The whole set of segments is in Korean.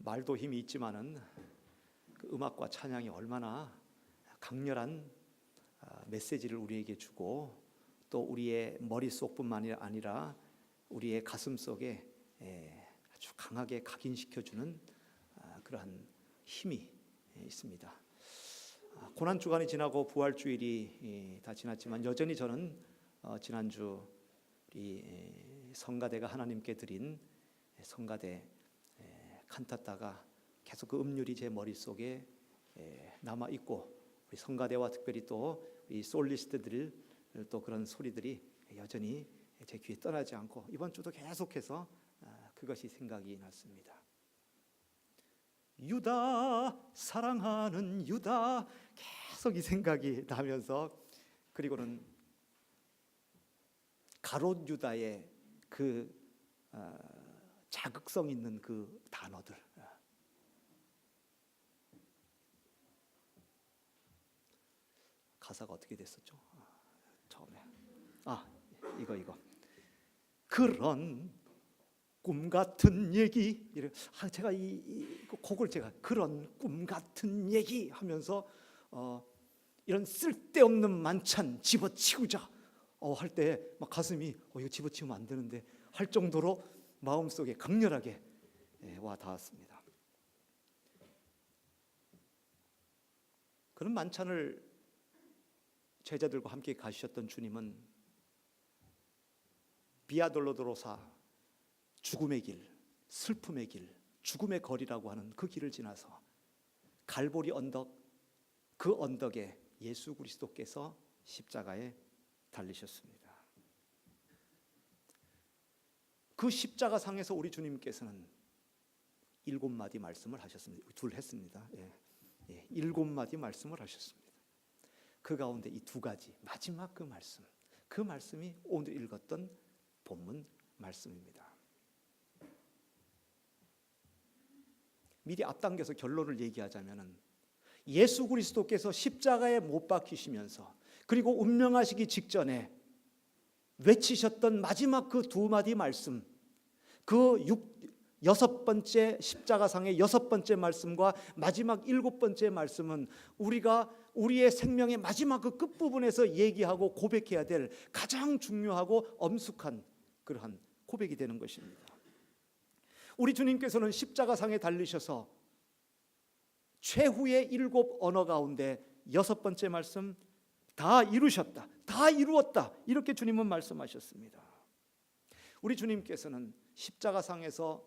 말도 힘이 있지만은 그 음악과 찬양이 얼마나 강렬한 메시지를 우리에게 주고 또 우리의 머릿속뿐만 아니라 우리의 가슴 속에 아주 강하게 각인시켜주는 그러한 힘이 있습니다. 고난 주간이 지나고 부활 주일이 다 지났지만 여전히 저는 지난주 우리 성가대가 하나님께 드린 성가대 칸타타가 계속 그 음률이 제 머릿속에 남아 있고 우리 성가대와 특별히 또 이 솔리스트들 또 그런 소리들이 여전히 제 귀에 떠나지 않고 이번 주도 계속해서 그것이 생각이 났습니다. 유다 사랑하는 유다 계속 이 생각이 나면서 그리고는 가롯 유다의 그 자극성 있는 그 단어들 가사가 어떻게 됐었죠? 처음에 이거 그런 꿈 같은 얘기 제가 이 곡을 제가 그런 꿈 같은 얘기 하면서 이런 쓸데없는 만찬 집어치우자 할 때 막 가슴이 이거 집어치우면 안 되는데 할 정도로 마음속에 강렬하게 와 닿았습니다. 그런 만찬을 제자들과 함께 가셨던 주님은 비아 돌로도로사 죽음의 길, 슬픔의 길, 죽음의 거리라고 하는 그 길을 지나서 갈보리 언덕, 그 언덕에 예수 그리스도께서 십자가에 달리셨습니다. 그 십자가 상에서 우리 주님께서는 7마디 말씀을 하셨습니다. 둘 했습니다. 7마디 말씀을 하셨습니다. 그 가운데 이 2가지 마지막 그 말씀이 오늘 읽었던 본문 말씀입니다. 미리 앞당겨서 결론을 얘기하자면은 예수 그리스도께서 십자가에 못 박히시면서 그리고 운명하시기 직전에 외치셨던 마지막 그 2마디 말씀, 그 6번째 십자가상의 6번째 말씀과 마지막 7번째 말씀은 우리가 우리의 생명의 마지막 그 끝부분에서 얘기하고 고백해야 될 가장 중요하고 엄숙한 그러한 고백이 되는 것입니다. 우리 주님께서는 십자가상에 달리셔서 최후의 7 언어 가운데 6번째 말씀 다 이루셨다, 다 이루었다 이렇게 주님은 말씀하셨습니다. 우리 주님께서는 십자가상에서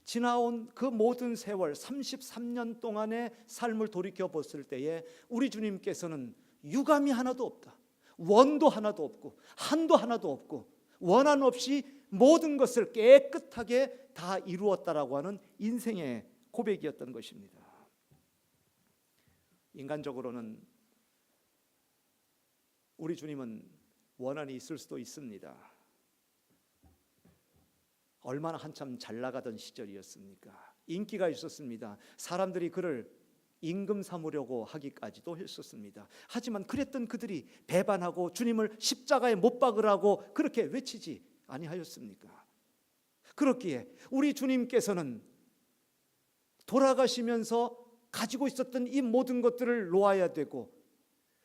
지나온 그 모든 세월 33년 동안의 삶을 돌이켜 봤을 때에 우리 주님께서는 유감이 하나도 없다, 원도 하나도 없고 한도 하나도 없고 원한 없이 모든 것을 깨끗하게 다 이루었다라고 하는 인생의 고백이었던 것입니다. 인간적으로는 우리 주님은 원한이 있을 수도 있습니다. 얼마나 한참 잘 나가던 시절이었습니까? 인기가 있었습니다. 사람들이 그를 임금 삼으려고 하기까지도 했었습니다. 하지만 그랬던 그들이 배반하고 주님을 십자가에 못 박으라고 그렇게 외치지 아니하였습니까? 그렇기에 우리 주님께서는 돌아가시면서 가지고 있었던 이 모든 것들을 놓아야 되고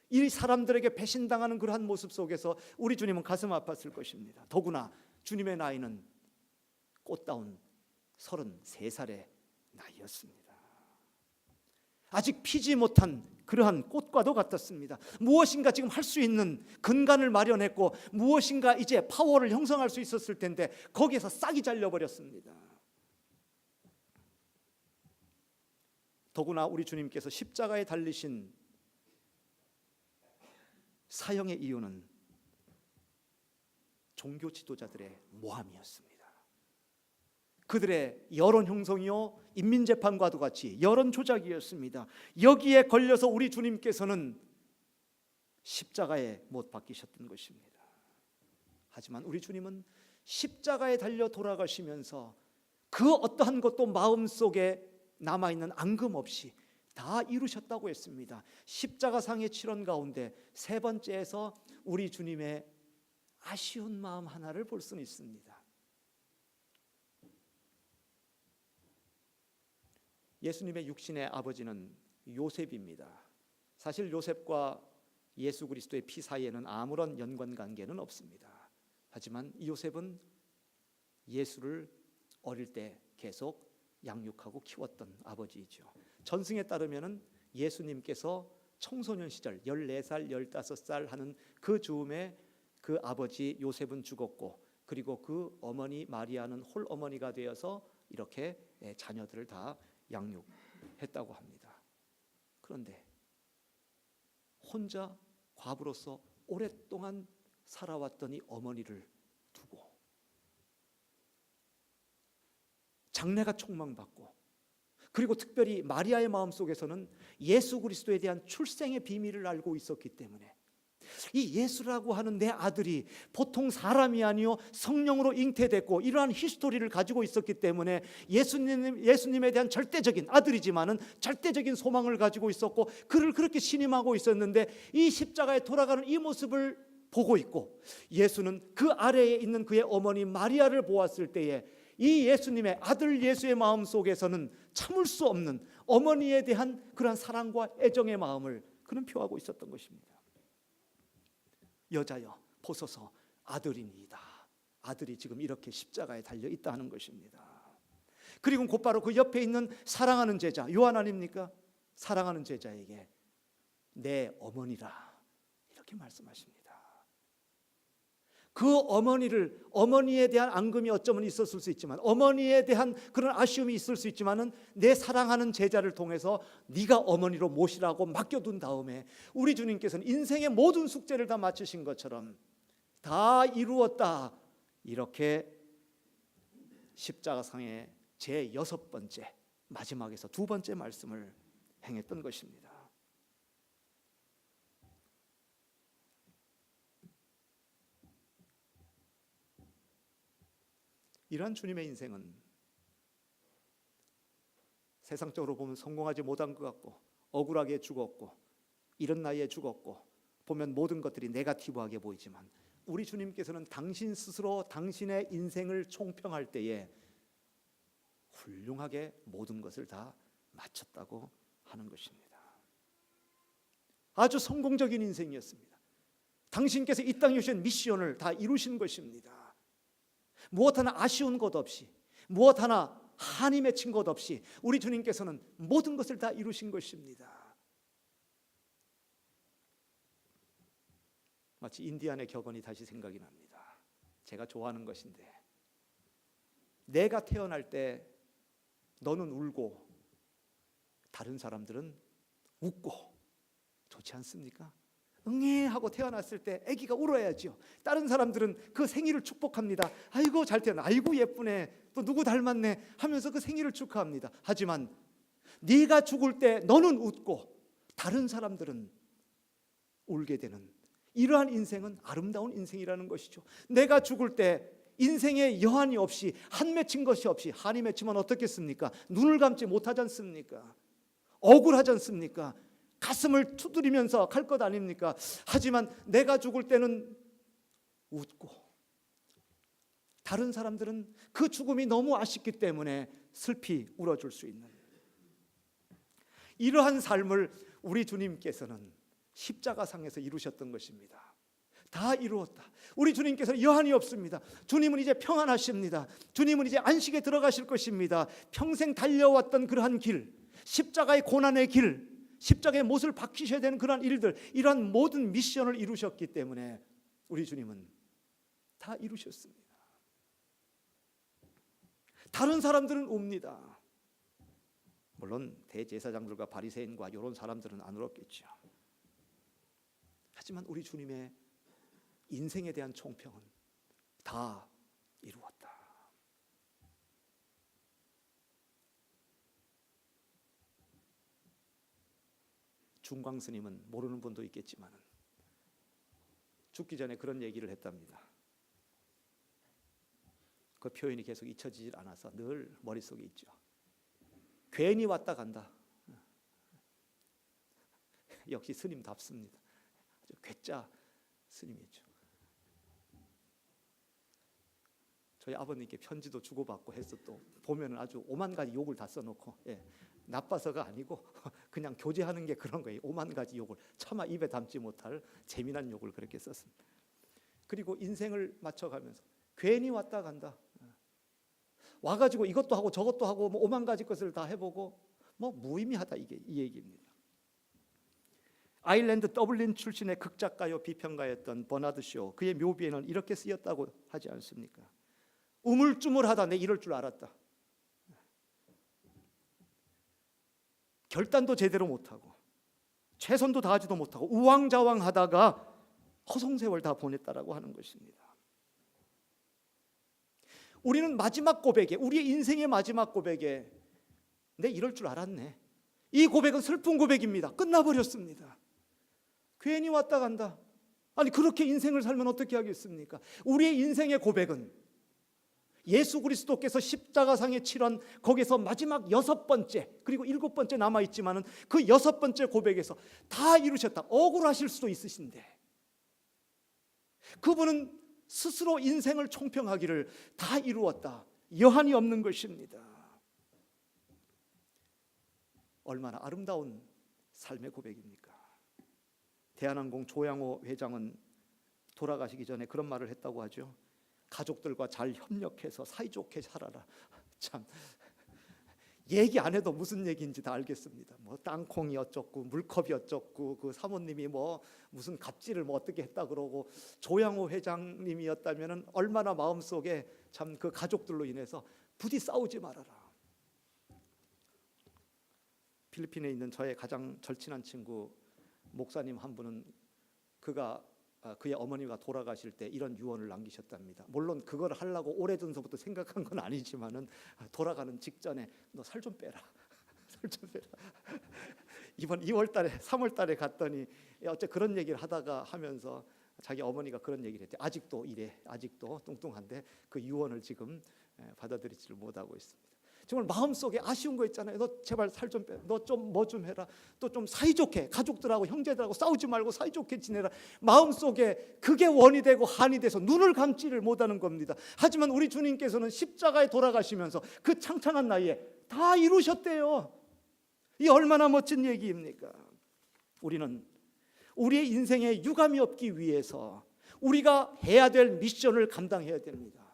이 사람들에게 배신당하는 그러한 모습 속에서 우리 주님은 가슴 아팠을 것입니다. 더구나 주님의 나이는 꽃다운 33살의 나이였습니다. 아직 피지 못한 그러한 꽃과도 같았습니다. 무엇인가 지금 할 수 있는 근간을 마련했고 무엇인가 이제 파워를 형성할 수 있었을 텐데 거기에서 싹이 잘려버렸습니다. 더구나 우리 주님께서 십자가에 달리신 사형의 이유는 종교 지도자들의 모함이었습니다. 그들의 여론 형성이요 인민재판과도 같이 여론 조작이었습니다. 여기에 걸려서 우리 주님께서는 십자가에 못 박히셨던 것입니다. 하지만 우리 주님은 십자가에 달려 돌아가시면서 그 어떠한 것도 마음속에 남아있는 앙금 없이 다 이루셨다고 했습니다. 십자가상의 7원 가운데 3번째에서 우리 주님의 아쉬운 마음 하나를 볼 수는 있습니다. 예수님의 육신의 아버지는 요셉입니다. 사실 요셉과 예수 그리스도의 피 사이에는 아무런 연관관계는 없습니다. 하지만 이 요셉은 예수를 어릴 때 계속 양육하고 키웠던 아버지이죠. 전승에 따르면 예수님께서 청소년 시절 14살, 15살 하는 그 즈음에 그 아버지 요셉은 죽었고, 그리고 그 어머니 마리아는 홀어머니가 되어서 이렇게 자녀들을 다 양육했다고 합니다. 그런데 혼자 과부로서 오랫동안 살아왔던 이 어머니를 두고 장래가 촉망받고, 그리고 특별히 마리아의 마음속에서는 예수 그리스도에 대한 출생의 비밀을 알고 있었기 때문에 이 예수라고 하는 내 아들이 보통 사람이 아니요 성령으로 잉태됐고 이러한 히스토리를 가지고 있었기 때문에 예수님에 대한 절대적인 아들이지만은 절대적인 소망을 가지고 있었고 그를 그렇게 신임하고 있었는데, 이 십자가에 돌아가는 이 모습을 보고 있고 예수는 그 아래에 있는 그의 어머니 마리아를 보았을 때에 이 예수님의 아들 예수의 마음 속에서는 참을 수 없는 어머니에 대한 그러한 사랑과 애정의 마음을 그는 표하고 있었던 것입니다. 여자여 보소서 아들이니이다. 아들이 지금 이렇게 십자가에 달려 있다 하는 것입니다. 그리고 곧바로 그 옆에 있는 사랑하는 제자 요한 아닙니까? 사랑하는 제자에게 내 어머니라 이렇게 말씀하십니다. 그 어머니에 대한 앙금이 어쩌면 있었을 수 있지만, 어머니에 대한 그런 아쉬움이 있을 수 있지만은 내 사랑하는 제자를 통해서 네가 어머니로 모시라고 맡겨둔 다음에 우리 주님께서는 인생의 모든 숙제를 다 마치신 것처럼 다 이루었다, 이렇게 십자가상의 제 6번째 마지막에서 2번째 말씀을 행했던 것입니다. 이러한 주님의 인생은 세상적으로 보면 성공하지 못한 것 같고 억울하게 죽었고 이런 나이에 죽었고 보면 모든 것들이 네거티브하게 보이지만, 우리 주님께서는 당신 스스로 당신의 인생을 총평할 때에 훌륭하게 모든 것을 다 마쳤다고 하는 것입니다. 아주 성공적인 인생이었습니다. 당신께서 이 땅에 주신 미션을 다 이루신 것입니다. 무엇 하나 아쉬운 것 없이, 무엇 하나 한이 맺힌 것 없이 우리 주님께서는 모든 것을 다 이루신 것입니다. 마치 인디안의 격언이 다시 생각이 납니다. 제가 좋아하는 것인데, 내가 태어날 때 너는 울고 다른 사람들은 웃고 좋지 않습니까? 응애하고 태어났을 때 아기가 울어야죠. 다른 사람들은 그 생일을 축복합니다. 아이고 잘 태어나, 아이고 예쁘네, 또 누구 닮았네 하면서 그 생일을 축하합니다. 하지만 네가 죽을 때 너는 웃고 다른 사람들은 울게 되는 이러한 인생은 아름다운 인생이라는 것이죠. 내가 죽을 때 인생에 여한이 없이 한 맺힌 것이 없이, 한이 맺히면 어떻겠습니까? 눈을 감지 못하지 않습니까? 억울하지 않습니까? 가슴을 두드리면서 갈 것 아닙니까? 하지만 내가 죽을 때는 웃고 다른 사람들은 그 죽음이 너무 아쉽기 때문에 슬피 울어줄 수 있는 이러한 삶을 우리 주님께서는 십자가상에서 이루셨던 것입니다. 다 이루었다. 우리 주님께서는 여한이 없습니다. 주님은 이제 평안하십니다. 주님은 이제 안식에 들어가실 것입니다. 평생 달려왔던 그러한 길, 십자가의 고난의 길, 십자가의 못을 박히셔야 되는 그러한 일들, 이러한 모든 미션을 이루셨기 때문에 우리 주님은 다 이루셨습니다. 다른 사람들은 웁니다. 물론 대제사장들과 바리새인과 이런 사람들은 안 울었겠죠. 하지만 우리 주님의 인생에 대한 총평은 다 이루었다. 중광 스님은 모르는 분도 있겠지만 죽기 전에 그런 얘기를 했답니다. 그 표현이 계속 잊혀지질 않아서 늘 머릿속에 있죠. 괜히 왔다 간다. 역시 스님답습니다. 아주 괴짜 스님이죠. 저희 아버님께 편지도 주고받고 해서 또 보면은 아주 오만 가지 욕을 다 써놓고, 나빠서가 아니고 그냥 교제하는 게 그런 거예요. 오만 가지 욕을 차마 입에 담지 못할 재미난 욕을 그렇게 썼습니다. 그리고 인생을 맞춰가면서 괜히 왔다 간다, 와가지고 이것도 하고 저것도 하고 뭐 오만 가지 것을 다 해보고 뭐 무의미하다, 이게 이 얘기입니다. 아일랜드 더블린 출신의 극작가요 비평가였던 버나드 쇼, 그의 묘비에는 이렇게 쓰였다고 하지 않습니까? 우물쭈물하다 내 이럴 줄 알았다. 결단도 제대로 못하고 최선도 다하지도 못하고 우왕좌왕하다가 허송세월 다 보냈다라고 하는 것입니다. 우리는 마지막 고백에, 우리의 인생의 마지막 고백에 내 이럴 줄 알았네, 이 고백은 슬픈 고백입니다. 끝나버렸습니다. 괜히 왔다 간다. 아니 그렇게 인생을 살면 어떻게 하겠습니까? 우리의 인생의 고백은 예수 그리스도께서 십자가상에 치른 거기서 마지막 6번째 그리고 7번째 남아있지만은 그 6번째 고백에서 다 이루셨다. 억울하실 수도 있으신데 그분은 스스로 인생을 총평하기를 다 이루었다, 여한이 없는 것입니다. 얼마나 아름다운 삶의 고백입니까? 대한항공 조양호 회장은 돌아가시기 전에 그런 말을 했다고 하죠. 가족들과 잘 협력해서 사이좋게 살아라. 참 얘기 안 해도 무슨 얘기인지 다 알겠습니다. 뭐 땅콩이 어쩌고 물컵이 어쩌고 그 사모님이 뭐 무슨 갑질을 뭐 어떻게 했다 그러고, 조양호 회장님이었다면은 얼마나 마음속에 참 그 가족들로 인해서 부디 싸우지 말아라. 필리핀에 있는 저의 가장 절친한 친구 목사님 한 분은 그의 어머니가 돌아가실 때 이런 유언을 남기셨답니다. 물론 그걸 하려고 오래전서부터 생각한 건 아니지만은 돌아가는 직전에 너 살 좀 빼라. 살 좀 빼라. 이번 2월달에 3월달에 갔더니 어째 그런 얘기를 하면서 자기 어머니가 그런 얘기를 했대. 아직도 이래, 아직도 뚱뚱한데 그 유언을 지금 받아들이지를 못하고 있습니다. 정말 마음속에 아쉬운 거 있잖아요. 너 제발 살 좀 빼. 너 좀 뭐 좀 해라. 또 좀 사이좋게 가족들하고 형제들하고 싸우지 말고 사이좋게 지내라. 마음속에 그게 원이 되고 한이 돼서 눈을 감지를 못하는 겁니다. 하지만 우리 주님께서는 십자가에 돌아가시면서 그 창창한 나이에 다 이루셨대요. 이 얼마나 멋진 얘기입니까? 우리는 우리의 인생에 유감이 없기 위해서 우리가 해야 될 미션을 감당해야 됩니다.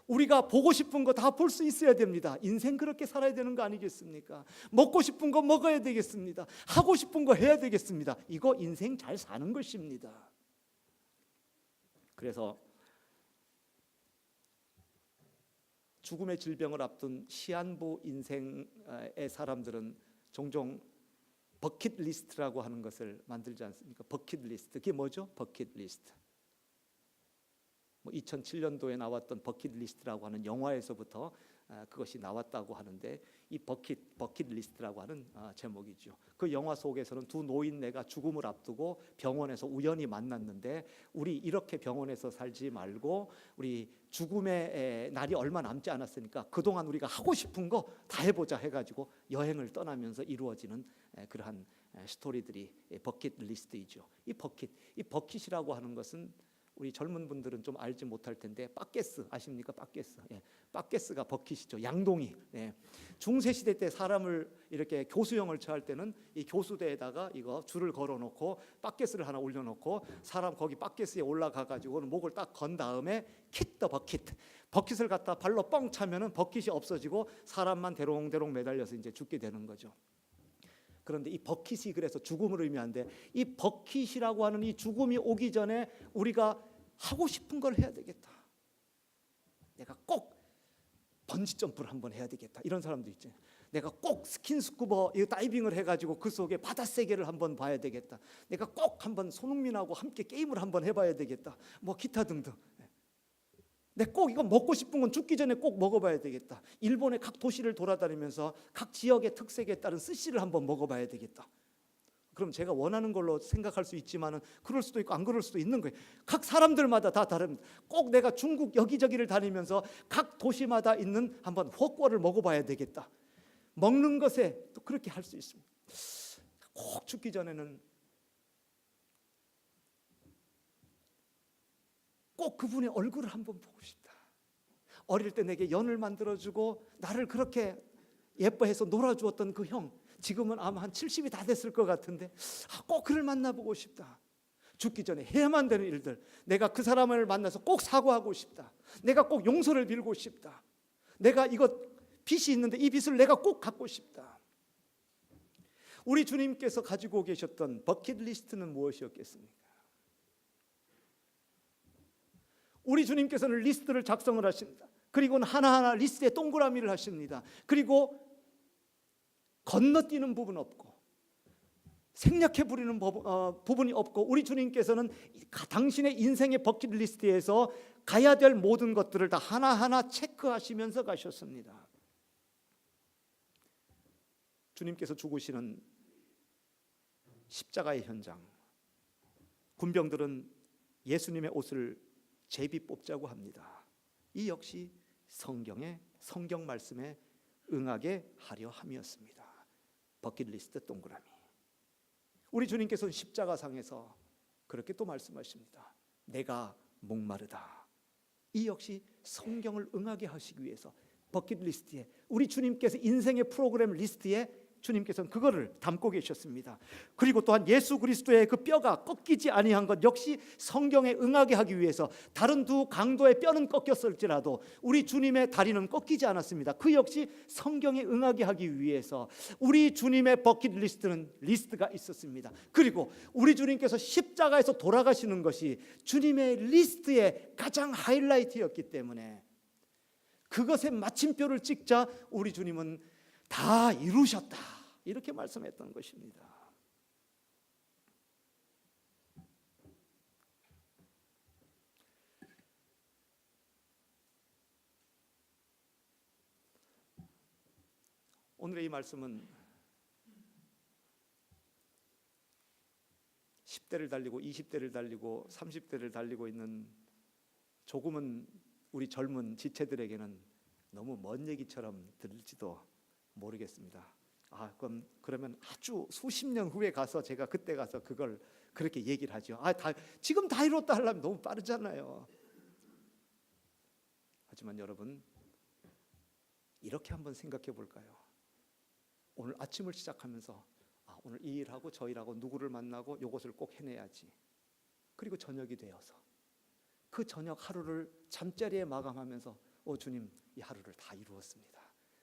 우리가 보고 싶은 거 다 볼 수 있어야 됩니다. 인생 그렇게 살아야 되는 거 아니겠습니까? 먹고 싶은 거 먹어야 되겠습니다. 하고 싶은 거 해야 되겠습니다. 이거 인생 잘 사는 것입니다. 그래서 죽음의 질병을 앞둔 시한부 인생의 사람들은 종종 버킷리스트라고 하는 것을 만들지 않습니까? 버킷리스트. 그게 뭐죠? 버킷리스트. 2007년도에 나왔던 버킷리스트라고 하는 영화에서부터 그것이 나왔다고 하는데, 이 버킷리스트라고 하는 제목이죠. 그 영화 속에서는 두 노인네가 죽음을 앞두고 병원에서 우연히 만났는데, 우리 이렇게 병원에서 살지 말고 우리 죽음의 날이 얼마 남지 않았으니까 그동안 우리가 하고 싶은 거 다 해보자 해가지고 여행을 떠나면서 이루어지는 그러한 스토리들이 버킷리스트이죠. 이 버킷이라고 하는 것은 우리 젊은 분들은 좀 알지 못할 텐데, 빠게스 아십니까? 빠게스. 빠게스가 버킷이죠. 양동이. 중세 시대 때 사람을 이렇게 교수형을 처할 때는 이 교수대에다가 이거 줄을 걸어놓고 빠게스를 하나 올려놓고 사람 거기 빠게스에 올라가 가지고는 목을 딱 건 다음에 킷 더 버킷을 갖다 발로 뻥 차면은 버킷이 없어지고 사람만 대롱대롱 매달려서 이제 죽게 되는 거죠. 그런데 이 버킷이 그래서 죽음을 의미하는데, 이 버킷이라고 하는 이 죽음이 오기 전에 우리가 하고 싶은 걸 해야 되겠다. 내가 꼭 번지 점프를 한번 해야 되겠다. 이런 사람도 있죠. 내가 꼭 스킨스쿠버 다이빙을 해가지고 그 속에 바다 세계를 한번 봐야 되겠다. 내가 꼭 한번 손흥민하고 함께 게임을 한번 해봐야 되겠다. 뭐 기타 등등. 내 꼭 이거 먹고 싶은 건 죽기 전에 꼭 먹어봐야 되겠다. 일본의 각 도시를 돌아다니면서 각 지역의 특색에 따른 스시를 한번 먹어봐야 되겠다. 그럼 제가 원하는 걸로 생각할 수 있지만은 그럴 수도 있고 안 그럴 수도 있는 거예요. 각 사람들마다 다 다릅니다. 꼭 내가 중국 여기저기를 다니면서 각 도시마다 있는 한번 훠궈를 먹어봐야 되겠다. 먹는 것에 또 그렇게 할 수 있습니다. 꼭 죽기 전에는 꼭 그분의 얼굴을 한번 보고 싶다. 어릴 때 내게 연을 만들어주고 나를 그렇게 예뻐해서 놀아주었던 그 형, 지금은 아마 한 70이 다 됐을 것 같은데 꼭 그를 만나보고 싶다. 죽기 전에 해야만 되는 일들, 내가 그 사람을 만나서 꼭 사과하고 싶다. 내가 꼭 용서를 빌고 싶다. 내가 이것 빚이 있는데 이 빚을 내가 꼭 갚고 싶다. 우리 주님께서 가지고 계셨던 버킷리스트는 무엇이었겠습니까? 우리 주님께서는 리스트를 작성을 하십니다. 그리고는 하나하나 리스트에 동그라미를 하십니다. 그리고 건너뛰는 부분 없고 생략해 버리는 부분이 없고, 우리 주님께서는 당신의 인생의 버킷리스트에서 가야 될 모든 것들을 다 하나하나 체크하시면서 가셨습니다. 주님께서 죽으시는 십자가의 현장, 군병들은 예수님의 옷을 제비 뽑자고 합니다. 이 역시 성경 말씀에 응하게 하려 함이었습니다. 버킷리스트 동그라미. 우리 주님께서는 십자가상에서 그렇게 또 말씀하십니다. 내가 목마르다. 이 역시 성경을 응하게 하시기 위해서 버킷리스트에, 우리 주님께서 인생의 프로그램 리스트에 주님께서는 그거를 담고 계셨습니다. 그리고 또한 예수 그리스도의 그 뼈가 꺾이지 아니한 것 역시 성경에 응하게 하기 위해서, 다른 두 강도의 뼈는 꺾였을지라도 우리 주님의 다리는 꺾이지 않았습니다. 그 역시 성경에 응하게 하기 위해서 우리 주님의 버킷리스트는 리스트가 있었습니다. 그리고 우리 주님께서 십자가에서 돌아가시는 것이 주님의 리스트의 가장 하이라이트였기 때문에 그것에 마침표를 찍자 우리 주님은 다 이루셨다, 이렇게 말씀했던 것입니다. 오늘의 이 말씀은 10대를 달리고 20대를 달리고 30대를 달리고 있는 조금은 우리 젊은 지체들에게는 너무 먼 얘기처럼 들릴지도 모르겠습니다. 그러면 아주 수십 년 후에 가서 제가 그때 가서 그걸 그렇게 얘기를 하죠. 지금 다 이뤘다 하려면 너무 빠르잖아요. 하지만 여러분, 이렇게 한번 생각해 볼까요? 오늘 아침을 시작하면서 오늘 이 일하고 저 일하고 누구를 만나고 이것을 꼭 해내야지. 그리고 저녁이 되어서 그 저녁 하루를 잠자리에 마감하면서 주님, 이 하루를 다 이루었습니다.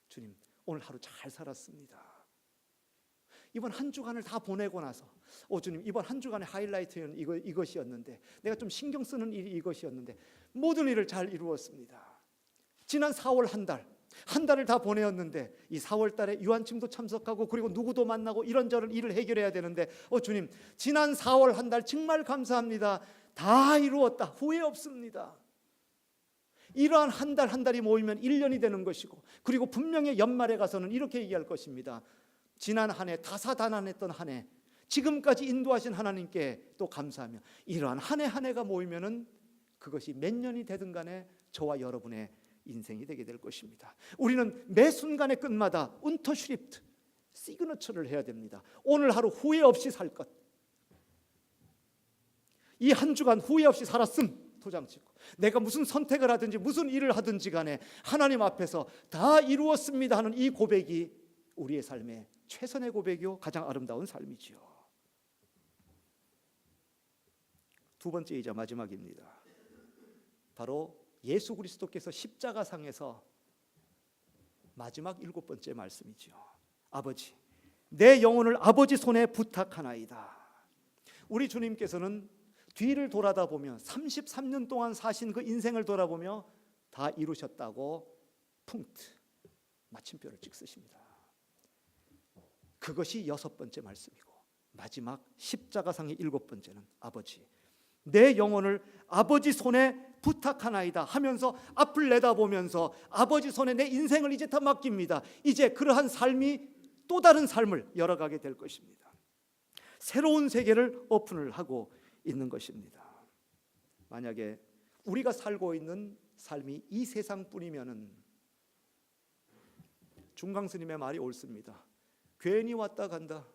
주님, 오늘 하루 잘 살았습니다. 이번 한 주간을 다 보내고 나서 주님, 이번 한 주간의 하이라이트는 이것이었는데, 내가 좀 신경 쓰는 일이 이것이었는데 모든 일을 잘 이루었습니다. 지난 4월 한 달을 다 보내었는데 이 4월 달에 유한침도 참석하고 그리고 누구도 만나고 이런저런 일을 해결해야 되는데 주님, 지난 4월 한 달 정말 감사합니다. 다 이루었다. 후회 없습니다. 이러한 한 달 한 달이 모이면 1년이 되는 것이고, 그리고 분명히 연말에 가서는 이렇게 얘기할 것입니다. 지난 한 해 다사다난했던 한 해, 지금까지 인도하신 하나님께 또 감사하며, 이러한 한 해 한 해가 모이면은 그것이 몇 년이 되든 간에 저와 여러분의 인생이 되게 될 것입니다. 우리는 매 순간의 끝마다 운터슈리프트, 시그너처를 해야 됩니다. 오늘 하루 후회 없이 살 것, 이 한 주간 후회 없이 살았음 도장 찍고, 내가 무슨 선택을 하든지 무슨 일을 하든지 간에 하나님 앞에서 다 이루었습니다 하는 이 고백이 우리의 삶의 최선의 고백이요 가장 아름다운 삶이지요. 두 번째이자 마지막입니다. 바로 예수 그리스도께서 십자가상에서 마지막 7번째 말씀이지요. 아버지, 내 영혼을 아버지 손에 부탁하나이다. 우리 주님께서는 뒤를 돌아다 보며 33년 동안 사신 그 인생을 돌아보며 다 이루셨다고 punk트, 마침표를 찍으십니다. 그것이 6번째 말씀이고, 마지막 십자가상의 7번째는 아버지, 내 영혼을 아버지 손에 부탁하나이다 하면서 앞을 내다보면서 아버지 손에 내 인생을 이제 다 맡깁니다. 이제 그러한 삶이 또 다른 삶을 열어가게 될 것입니다. 새로운 세계를 오픈을 하고 있는 것입니다. 만약에 우리가 살고 있는 삶이 이 세상뿐이면은 중강스님의 말이 옳습니다. 괜히 왔다 간다.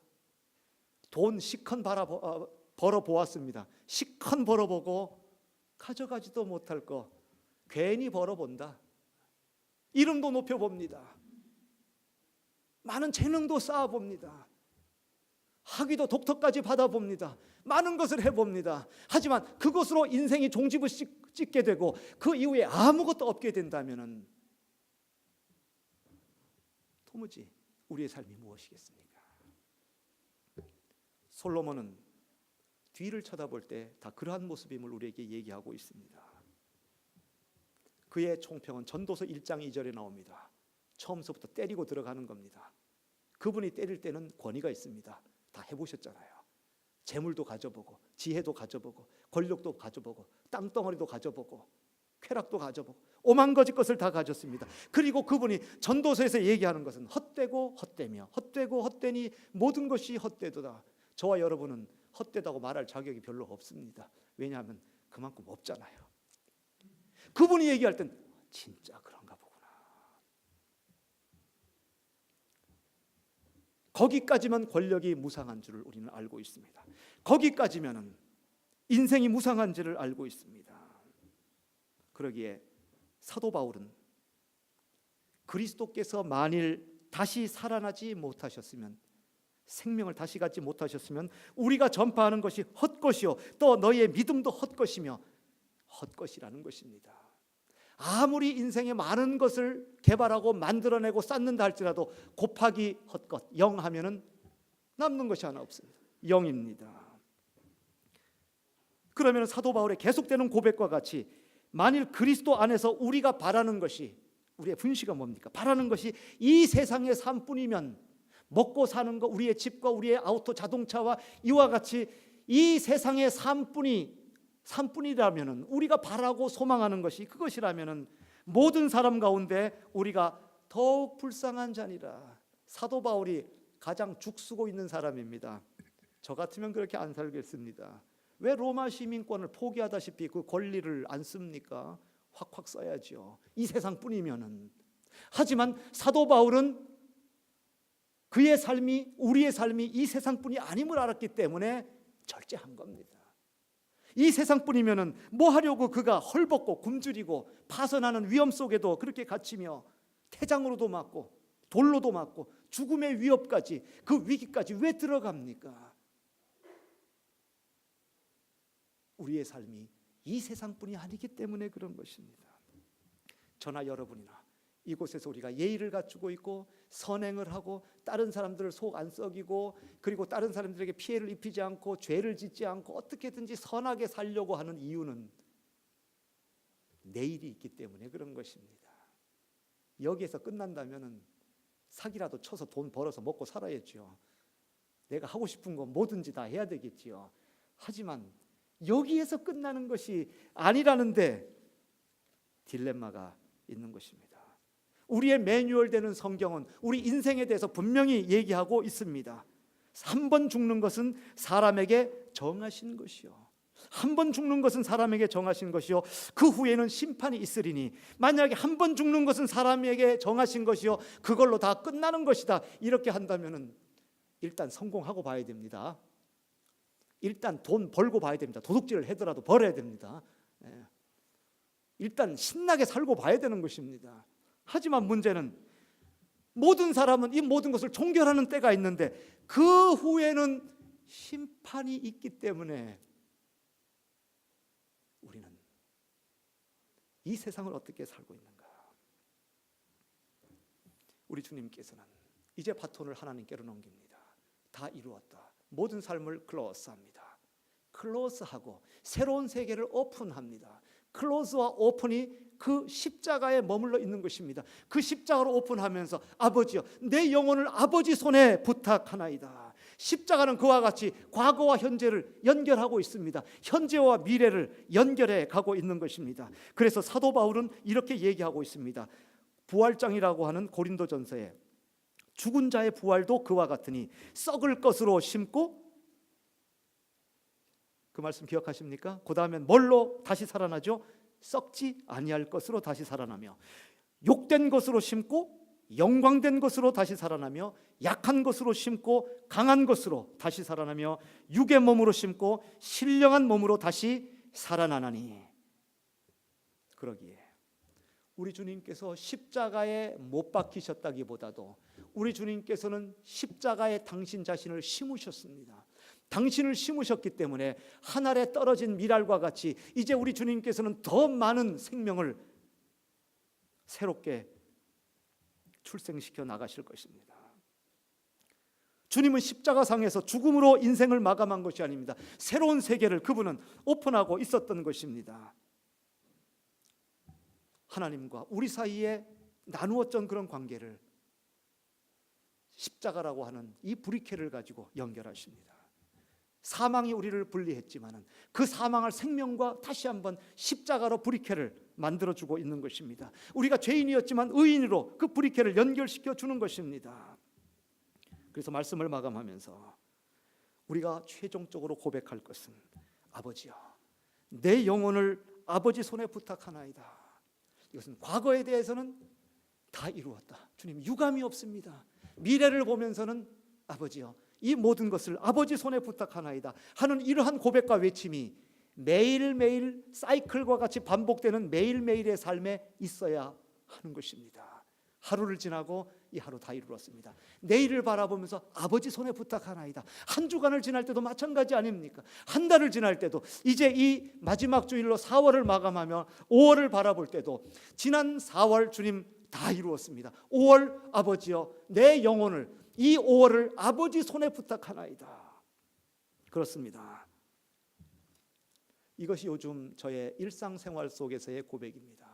돈 시컨 벌어보았습니다. 시컨 벌어보고 가져가지도 못할 거 괜히 벌어본다. 이름도 높여봅니다. 많은 재능도 쌓아봅니다. 학위도 독터까지 받아봅니다. 많은 것을 해봅니다. 하지만 그것으로 인생이 종집을 찍게 되고 그 이후에 아무것도 없게 된다면 도무지 우리의 삶이 무엇이겠습니까? 솔로몬은 뒤를 쳐다볼 때 다 그러한 모습임을 우리에게 얘기하고 있습니다. 그의 총평은 전도서 1장 2절에 나옵니다. 처음서부터 때리고 들어가는 겁니다. 그분이 때릴 때는 권위가 있습니다. 다 해보셨잖아요. 재물도 가져보고 지혜도 가져보고 권력도 가져보고 땅덩어리도 가져보고 쾌락도 가져보고 오만거짓 것을 다 가졌습니다. 그리고 그분이 전도서에서 얘기하는 것은 헛되고 헛되며 헛되고 헛되니 모든 것이 헛되도다. 저와 여러분은 헛되다고 말할 자격이 별로 없습니다. 왜냐하면 그만큼 없잖아요. 그분이 얘기할 땐 진짜 그런가 보구나. 거기까지만 권력이 무상한 줄을 우리는 알고 있습니다. 거기까지면 인생이 무상한 줄을 알고 있습니다. 그러기에 사도 바울은 그리스도께서 만일 다시 살아나지 못하셨으면, 생명을 다시 갖지 못하셨으면 우리가 전파하는 것이 헛것이요 또 너희의 믿음도 헛것이며 헛것이라는 것입니다. 아무리 인생에 많은 것을 개발하고 만들어내고 쌓는다 할지라도 곱하기 헛것 0 하면은 남는 것이 하나 없습니다. 0입니다. 그러면 사도 바울의 계속되는 고백과 같이 만일 그리스도 안에서 우리가 바라는 것이, 우리의 분시가 뭡니까? 바라는 것이 이 세상의 삶뿐이면, 먹고 사는 것, 우리의 집과 우리의 아우토 자동차와 이와 같이 이 세상의 삶뿐이라면은, 우리가 바라고 소망하는 것이 그것이라면은 모든 사람 가운데 우리가 더욱 불쌍한 자니라. 사도 바울이 가장 죽쓰고 있는 사람입니다. 저 같으면 그렇게 안 살겠습니다. 왜 로마 시민권을 포기하다시피 그 권리를 안 씁니까? 확확 써야죠. 이 세상뿐이면은. 하지만 사도 바울은 그의 삶이, 우리의 삶이 이 세상뿐이 아님을 알았기 때문에 절제한 겁니다. 이 세상뿐이면은 뭐 하려고 그가 헐벗고 굶주리고 파선하는 위험 속에도 그렇게 갇히며 태장으로도 맞고 돌로도 맞고 죽음의 위협까지, 그 위기까지 왜 들어갑니까? 우리의 삶이 이 세상뿐이 아니기 때문에 그런 것입니다. 저나 여러분이나 이곳에서 우리가 예의를 갖추고 있고 선행을 하고 다른 사람들을 속 안 썩이고 그리고 다른 사람들에게 피해를 입히지 않고 죄를 짓지 않고 어떻게든지 선하게 살려고 하는 이유는 내일이 있기 때문에 그런 것입니다. 여기에서 끝난다면은 사기라도 쳐서 돈 벌어서 먹고 살아야죠. 내가 하고 싶은 거 뭐든지 다 해야 되겠지요. 하지만 여기에서 끝나는 것이 아니라는데 딜레마가 있는 것입니다. 우리의 매뉴얼 되는 성경은 우리 인생에 대해서 분명히 얘기하고 있습니다. 한 번 죽는 것은 사람에게 정하신 것이요, 한 번 죽는 것은 사람에게 정하신 것이요 그 후에는 심판이 있으리니, 만약에 한 번 죽는 것은 사람에게 정하신 것이요 그걸로 다 끝나는 것이다, 이렇게 한다면은 일단 성공하고 봐야 됩니다. 일단 돈 벌고 봐야 됩니다. 도둑질을 하더라도 벌어야 됩니다. 일단 신나게 살고 봐야 되는 것입니다. 하지만 문제는 모든 사람은 이 모든 것을 종결하는 때가 있는데 그 후에는 심판이 있기 때문에 우리는 이 세상을 어떻게 살고 있는가? 우리 주님께서는 이제 바톤을 하나님께로 넘깁니다. 다 이루었다. 모든 삶을 클로스합니다. 클로스하고 새로운 세계를 오픈합니다. 클로즈와 오픈이 그 십자가에 머물러 있는 것입니다. 그 십자가를 오픈하면서 아버지여 내 영혼을 아버지 손에 부탁하나이다. 십자가는 그와 같이 과거와 현재를 연결하고 있습니다. 현재와 미래를 연결해 가고 있는 것입니다. 그래서 사도 바울은 이렇게 얘기하고 있습니다. 부활장이라고 하는 고린도전서에 죽은 자의 부활도 그와 같으니 썩을 것으로 심고, 그 말씀 기억하십니까? 그 다음에 뭘로 다시 살아나죠? 썩지 아니할 것으로 다시 살아나며, 욕된 것으로 심고 영광된 것으로 다시 살아나며, 약한 것으로 심고 강한 것으로 다시 살아나며, 육의 몸으로 심고 신령한 몸으로 다시 살아나나니. 그러기에 우리 주님께서 십자가에 못 박히셨다기보다도 우리 주님께서는 십자가에 당신 자신을 심으셨습니다. 당신을 심으셨기 때문에 하늘에 떨어진 미랄과 같이 이제 우리 주님께서는 더 많은 생명을 새롭게 출생시켜 나가실 것입니다. 주님은 십자가상에서 죽음으로 인생을 마감한 것이 아닙니다. 새로운 세계를 그분은 오픈하고 있었던 것입니다. 하나님과 우리 사이에 나누었던 그런 관계를 십자가라고 하는 이 브리케를 가지고 연결하십니다. 사망이 우리를 분리했지만 그 사망할 생명과 다시 한번 십자가로 브리케를 만들어주고 있는 것입니다. 우리가 죄인이었지만 의인으로 그 브리케를 연결시켜 주는 것입니다. 그래서 말씀을 마감하면서 우리가 최종적으로 고백할 것은 아버지여, 내 영혼을 아버지 손에 부탁하나이다. 이것은 과거에 대해서는 다 이루었다. 주님 유감이 없습니다. 미래를 보면서는 아버지여, 이 모든 것을 아버지 손에 부탁하나이다 하는 이러한 고백과 외침이 매일매일 사이클과 같이 반복되는 매일매일의 삶에 있어야 하는 것입니다. 하루를 지나고 이 하루 다 이루었습니다. 내일을 바라보면서 아버지 손에 부탁하나이다. 한 주간을 지날 때도 마찬가지 아닙니까? 한 달을 지날 때도, 이제 이 마지막 주일로 4월을 마감하며 5월을 바라볼 때도 지난 4월 주님 다 이루었습니다. 5월 아버지여, 내 영혼을, 이 5월을 아버지 손에 부탁하나이다. 그렇습니다. 이것이 요즘 저의 일상생활 속에서의 고백입니다.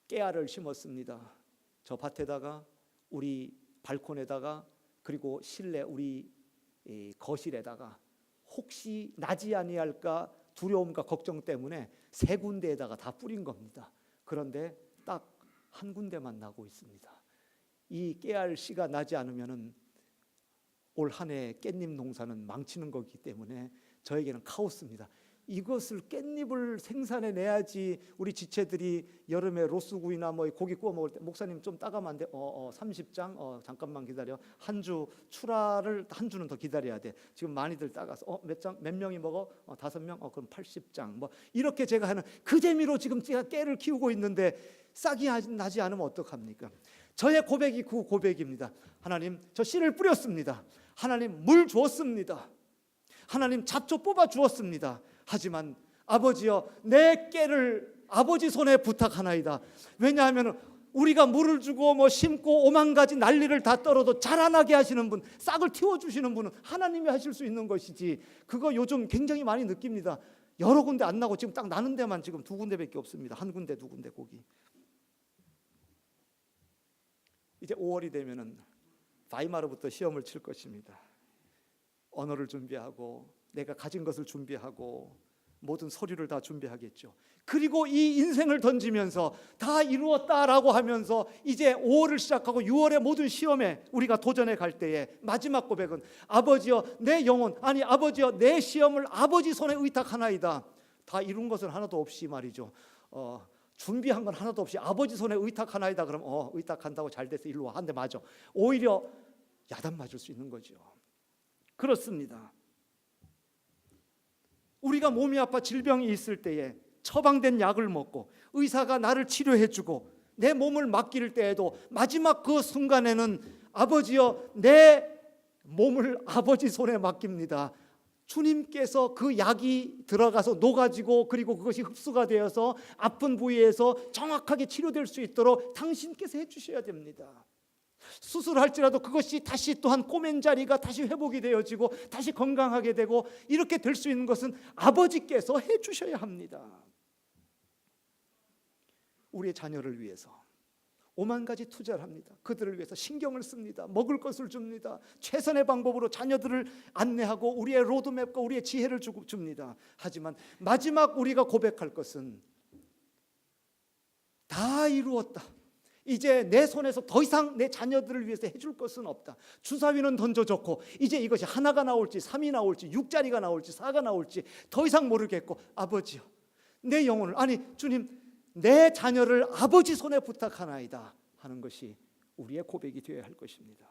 깨알을 심었습니다. 저 밭에다가, 우리 발코니에다가, 그리고 실내 우리 거실에다가 혹시 나지 아니할까 두려움과 걱정 때문에 세 군데에다가 다 뿌린 겁니다. 그런데 딱 한 군데만 나고 있습니다. 이 깨알 씨가 나지 않으면은 올 한 해 깻잎 농사는 망치는 거기 때문에 저에게는 카오스입니다. 이것을 깻잎을 생산해 내야지 우리 지체들이 여름에 로스구이나 뭐 고기 구워 먹을 때, 목사님 좀 따가면 안 돼? 30장 잠깐만 기다려. 한 주 출하를 한 주는 더 기다려야 돼. 지금 많이들 따가서 몇 장, 몇 명이 먹어? 5명? 그럼 80장. 뭐 이렇게 제가 하는 그 재미로 지금 제가 깨를 키우고 있는데 싹이 나지 않으면 어떡합니까? 저의 고백이 그 고백입니다. 하나님, 저 씨를 뿌렸습니다. 하나님, 물 주었습니다. 하나님, 잡초 뽑아 주었습니다. 하지만 아버지여, 내 깨를 아버지 손에 부탁하나이다. 왜냐하면 우리가 물을 주고 뭐 심고 오만 가지 난리를 다 떨어도 자라나게 하시는 분, 싹을 틔워주시는 분은 하나님이 하실 수 있는 것이지, 그거 요즘 굉장히 많이 느낍니다. 여러 군데 안 나고 지금 딱 나는 데만 지금 2군데밖에 없습니다. 한 군데, 2군데 거기. 이제 5월이 되면은 바이마르부터 시험을 칠 것입니다. 언어를 준비하고 내가 가진 것을 준비하고 모든 서류를 다 준비하겠죠. 그리고 이 인생을 던지면서 다 이루었다라고 하면서 이제 5월을 시작하고 6월의 모든 시험에 우리가 도전해 갈 때에 마지막 고백은 아버지여, 내 영혼, 아니 아버지여, 내 시험을 아버지 손에 의탁하나이다. 다 이룬 것은 하나도 없이 말이죠. 준비한 건 하나도 없이 아버지 손에 의탁하나이다. 그럼 의탁한다고 잘 돼서 일로 와. 한 대 맞아. 오히려 야단 맞을 수 있는 거죠. 그렇습니다. 우리가 몸이 아파 질병이 있을 때에 처방된 약을 먹고 의사가 나를 치료해주고 내 몸을 맡길 때에도 마지막 그 순간에는 아버지여, 내 몸을 아버지 손에 맡깁니다. 주님께서 그 약이 들어가서 녹아지고 그리고 그것이 흡수가 되어서 아픈 부위에서 정확하게 치료될 수 있도록 당신께서 해주셔야 됩니다. 수술할지라도 그것이 다시 또한 꼬맨 자리가 다시 회복이 되어지고 다시 건강하게 되고 이렇게 될 수 있는 것은 아버지께서 해주셔야 합니다. 우리의 자녀를 위해서 오만 가지 투자를 합니다. 그들을 위해서 신경을 씁니다. 먹을 것을 줍니다. 최선의 방법으로 자녀들을 안내하고 우리의 로드맵과 우리의 지혜를 줍니다. 하지만 마지막 우리가 고백할 것은 다 이루었다. 이제 내 손에서 더 이상 내 자녀들을 위해서 해줄 것은 없다. 주사위는 던져줬고 이제 이것이 하나가 나올지 3이 나올지 6자리가 나올지 4가 나올지 더 이상 모르겠고 아버지요, 내 영혼을, 아니 주님, 내 자녀를 아버지 손에 부탁하나이다 하는 것이 우리의 고백이 되어야 할 것입니다.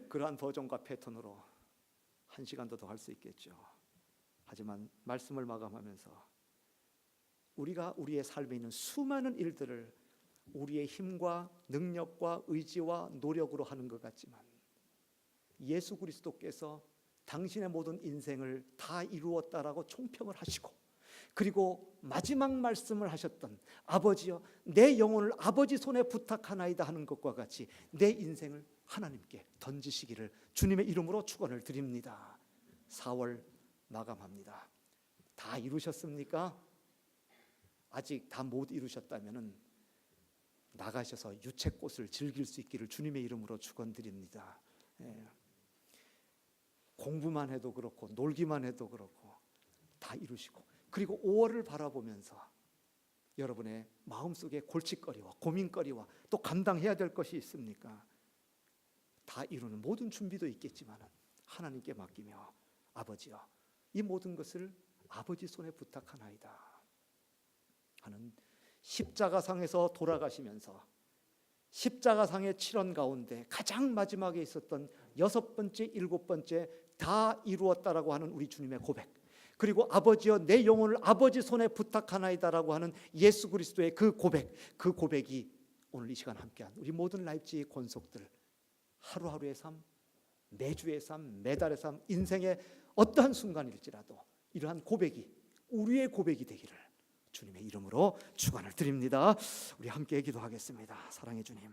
그러한 버전과 패턴으로 1시간도 더 할 수 있겠죠. 하지만 말씀을 마감하면서 우리가 우리의 삶에 있는 수많은 일들을 우리의 힘과 능력과 의지와 노력으로 하는 것 같지만 예수 그리스도께서 당신의 모든 인생을 다 이루었다라고 총평을 하시고, 그리고 마지막 말씀을 하셨던 아버지여 내 영혼을 아버지 손에 부탁하나이다 하는 것과 같이 내 인생을 하나님께 던지시기를 주님의 이름으로 축원을 드립니다. 4월 마감합니다. 다 이루셨습니까? 아직 다 못 이루셨다면 나가셔서 유채꽃을 즐길 수 있기를 주님의 이름으로 축원드립니다. 공부만 해도 그렇고 놀기만 해도 그렇고 다 이루시고, 그리고 5월을 바라보면서 여러분의 마음속에 골칫거리와 고민거리와 또 감당해야 될 것이 있습니까? 다 이루는 모든 준비도 있겠지만 하나님께 맡기며 아버지여 이 모든 것을 아버지 손에 부탁하나이다 하는 십자가상에서 돌아가시면서 십자가상의 치런 가운데 가장 마지막에 있었던 6번째, 7번째 다 이루었다라고 하는 우리 주님의 고백, 그리고 아버지여 내 영혼을 아버지 손에 부탁하나이다라고 하는 예수 그리스도의 그 고백, 그 고백이 오늘 이 시간 함께한 우리 모든 라이프지의 권속들, 하루하루의 삶, 매주의 삶, 매달의 삶, 인생의 어떠한 순간일지라도 이러한 고백이 우리의 고백이 되기를 주님의 이름으로 축원을 드립니다. 우리 함께 기도하겠습니다. 사랑의 주님,